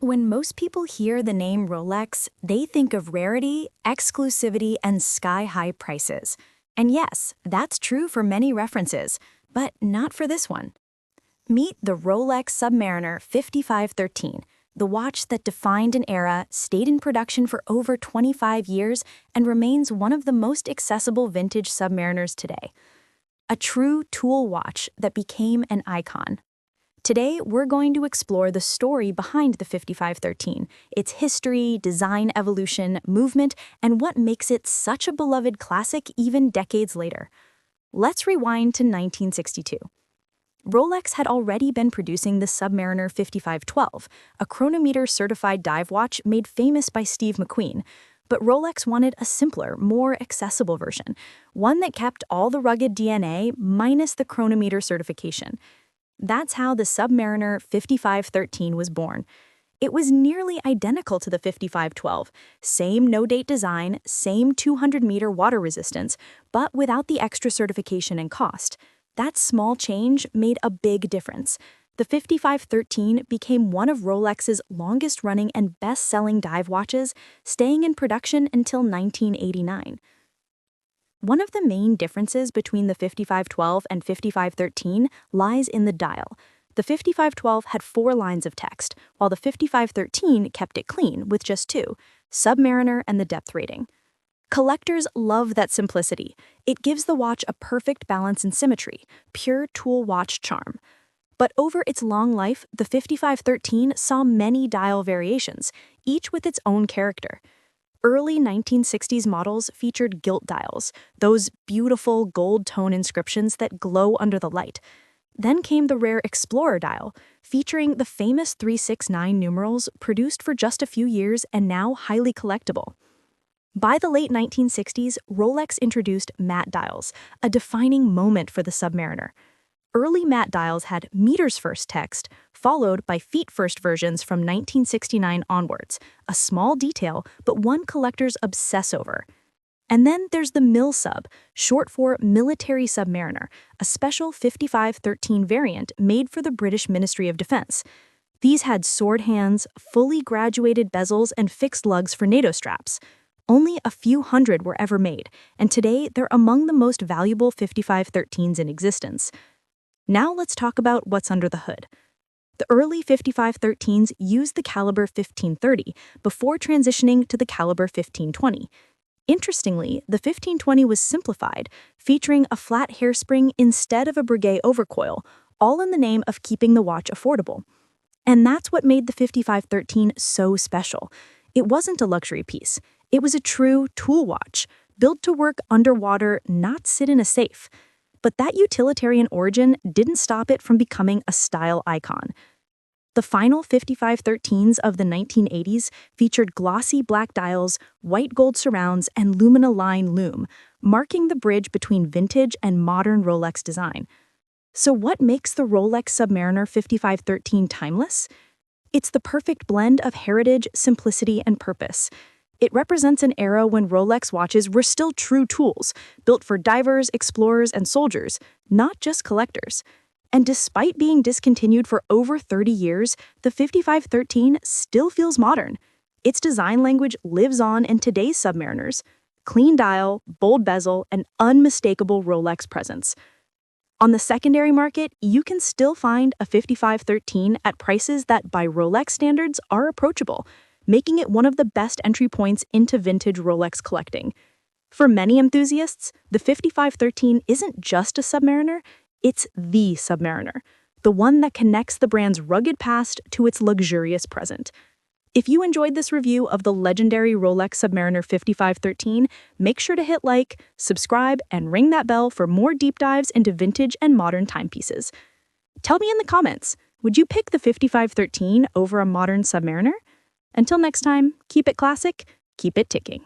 When most people hear the name Rolex, they think of rarity, exclusivity, and sky-high prices. And yes, that's true for many references, but not for this one. Meet the Rolex Submariner 5513, the watch that defined an era, stayed in production for over 25 years, and remains one of the most accessible vintage submariners today. A true tool watch that became an icon. Today, we're going to explore the story behind the 5513, its history, design evolution, movement, and what makes it such a beloved classic even decades later. Let's rewind to 1962. Rolex had already been producing the Submariner 5512, a chronometer-certified dive watch made famous by Steve McQueen. But Rolex wanted a simpler, more accessible version, one that kept all the rugged DNA minus the chronometer certification. That's how the Submariner 5513 was born. It was nearly identical to the 5512, same no-date design, same 200-meter water resistance, but without the extra certification and cost. That small change made a big difference. The 5513 became one of Rolex's longest-running and best-selling dive watches, staying in production until 1989. One of the main differences between the 5512 and 5513 lies in the dial. The 5512 had 4 lines of text, while the 5513 kept it clean with just 2, Submariner and the depth rating. Collectors love that simplicity. It gives the watch a perfect balance and symmetry, pure tool watch charm. But over its long life, the 5513 saw many dial variations, each with its own character. Early 1960s models featured gilt dials, those beautiful gold tone inscriptions that glow under the light. Then came the rare Explorer dial, featuring the famous 369 numerals produced for just a few years and now highly collectible. By the late 1960s, Rolex introduced matte dials, a defining moment for the Submariner. Early matte dials had meters-first text, followed by feet-first versions from 1969 onwards, a small detail, but one collectors obsess over. And then there's the MilSub, short for Military Submariner, a special 5513 variant made for the British Ministry of Defense. These had sword hands, fully graduated bezels, and fixed lugs for NATO straps. Only a few hundred were ever made, and today they're among the most valuable 5513s in existence. Now let's talk about what's under the hood. The early 5513s used the caliber 1530 before transitioning to the caliber 1520. Interestingly, the 1520 was simplified, featuring a flat hairspring instead of a Breguet overcoil, all in the name of keeping the watch affordable. And that's what made the 5513 so special. It wasn't a luxury piece. It was a true tool watch, built to work underwater, not sit in a safe. But that utilitarian origin didn't stop it from becoming a style icon. The final 5513s of the 1980s featured glossy black dials, white gold surrounds, and Lumina line lume, marking the bridge between vintage and modern Rolex design. So what makes the Rolex Submariner 5513 timeless? It's the perfect blend of heritage, simplicity, and purpose. It represents an era when Rolex watches were still true tools, built for divers, explorers, and soldiers, not just collectors. And despite being discontinued for over 30 years, the 5513 still feels modern. Its design language lives on in today's Submariners. Clean dial, bold bezel, and unmistakable Rolex presence. On the secondary market, you can still find a 5513 at prices that, by Rolex standards, are approachable, making it one of the best entry points into vintage Rolex collecting. For many enthusiasts, the 5513 isn't just a Submariner, it's the Submariner, the one that connects the brand's rugged past to its luxurious present. If you enjoyed this review of the legendary Rolex Submariner 5513, make sure to hit like, subscribe, and ring that bell for more deep dives into vintage and modern timepieces. Tell me in the comments, would you pick the 5513 over a modern Submariner? Until next time, keep it classic, keep it ticking.